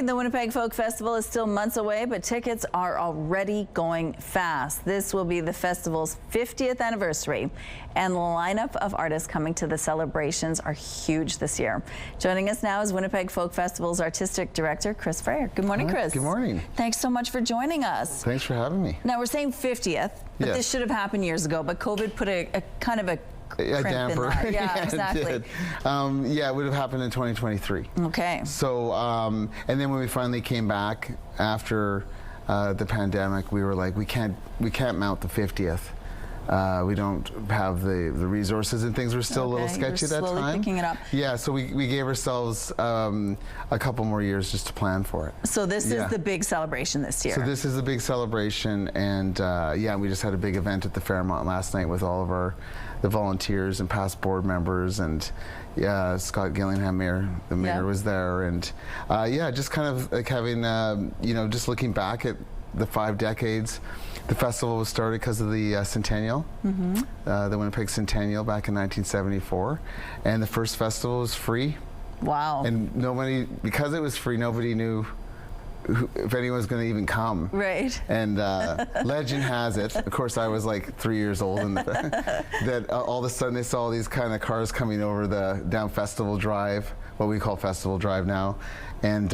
Right, the Winnipeg Folk Festival is still months away, but tickets are already going fast. This will be the festival's 50th anniversary, and the lineup of artists coming to the celebrations are huge this year. Joining us now is Winnipeg Folk Festival's Artistic Director, Chris Frayer. Good morning, Chris. Good morning. Thanks so much for joining us. Than's for having me. Now, we're saying 50th, but Yes. this should have happened years ago, but COVID put a kind of a damper. In yeah, Yeah, exactly. It did. Yeah, it would have happened in 2023. Okay. So, and then when we finally came back after the pandemic, we were like, we can't mount the 50th. We don't have the resources, and things were still a little sketchy at that slowly time. picking it up. Yeah, so we gave ourselves a couple more years just to plan for it. So this is the big celebration this year. So this is a big celebration, and yeah, we just had a big event at the Fairmont last night with all of the volunteers and past board members, and yeah, Scott Gillingham, the mayor was there, and yeah, just kind of like having you know, just looking back at the 5 decades. The festival was started because of the centennial, the Winnipeg Centennial back in 1974, and the first festival was free. Wow. And nobody, because it was free, nobody knew if anyone was going to even come. Right. And legend has it, of course I was like 3 years old, and that all of a sudden they saw these kind of cars coming over down Festival Drive, what we call Festival Drive now, and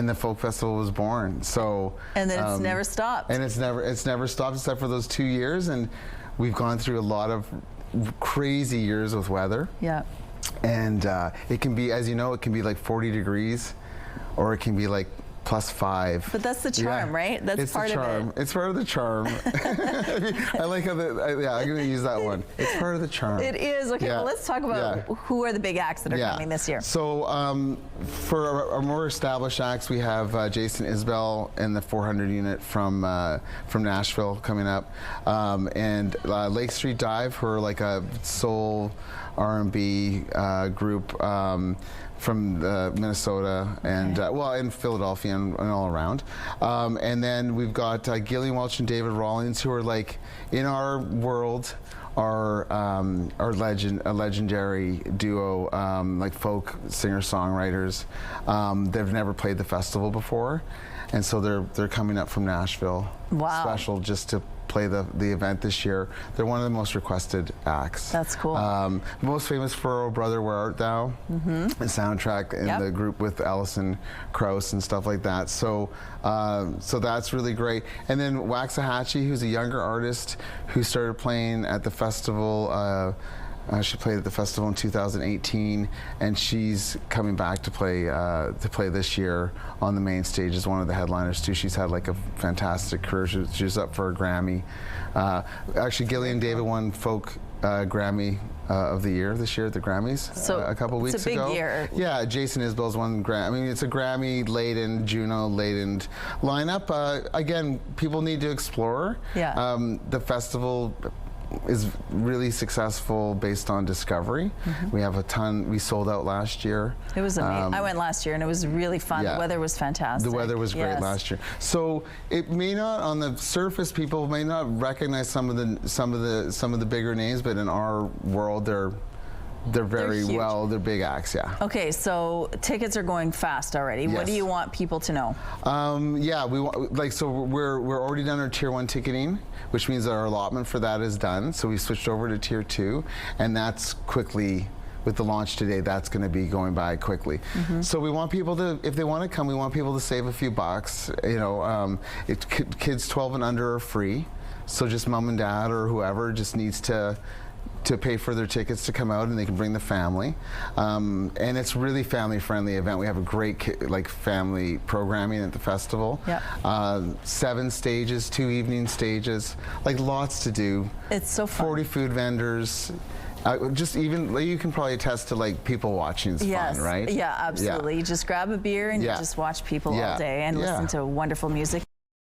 the Folk Festival was born. So and then it's never stopped. And it's never stopped except for those 2 years, and we've gone through a lot of crazy years with weather. Yeah. And it can be, as you know, it can be like 40 degrees, or it can be like +5. But that's the charm, right? That's part of it. It's part of the charm. I like how yeah, I'm going to use that one. It's part of the charm. It is. Okay, well, let's talk about who are the big acts that are coming this year. So for our more established acts, we have Jason Isbell and the 400 unit from Nashville coming up, and Lake Street Dive, who are like a soul R&B group from Minnesota and well, in Philadelphia and all around, and then we've got Gillian Welch and David Rawlings, who are like in our world are a legendary duo, like folk singer-songwriters. They've never played the festival before, and so they're coming up from Nashville. Wow. Special just to play the event this year. They're one of the most requested acts. That's cool. Most famous for Oh Brother, Where Art Thou? The soundtrack in the group with Alison Krauss and stuff like that. So so that's really great. And then Waxahachie, who's a younger artist who started playing at the festival. She played at the festival in 2018, and she's coming back to play this year on the main stage as one of the headliners too. She's had like a fantastic career. She was up for a Grammy. Actually, Gillian David won Folk Grammy of the Year this year at the Grammys a couple weeks ago. It's a big year. Yeah, Jason Isbell's won Grammy. I mean, it's a Grammy-laden, Juno-laden lineup. Again, people need to explore. Yeah. The festival is really successful based on discovery. We have a ton. We sold out last year. It was amazing. I went last year, and it was really fun. The weather was fantastic. The weather was great last year. So it may not, on the surface, people may not recognize some of the bigger names, but in our world, they're very well. They're big acts, yeah. Okay, so tickets are going fast already. Yes. What do you want people to know? Yeah, we want, so we're already done our Tier 1 ticketing, which means that our allotment for that is done. So we switched over to Tier 2, and that's quickly. With the launch today, that's going to be going by quickly. So we want people to, if they want to come, we want people to save a few bucks. You know, kids 12 and under are free. So just mom and dad or whoever just needs to pay for their tickets to come out, and they can bring the family. And it's really family-friendly event. We have a great like family programming at the festival. 7 stages, 2 evening stages, like lots to do. It's so fun. 40 food vendors. Just even, you can probably attest to like people watching is fun, right? Yeah, absolutely. You just grab a beer and you just watch people all day and listen to wonderful music.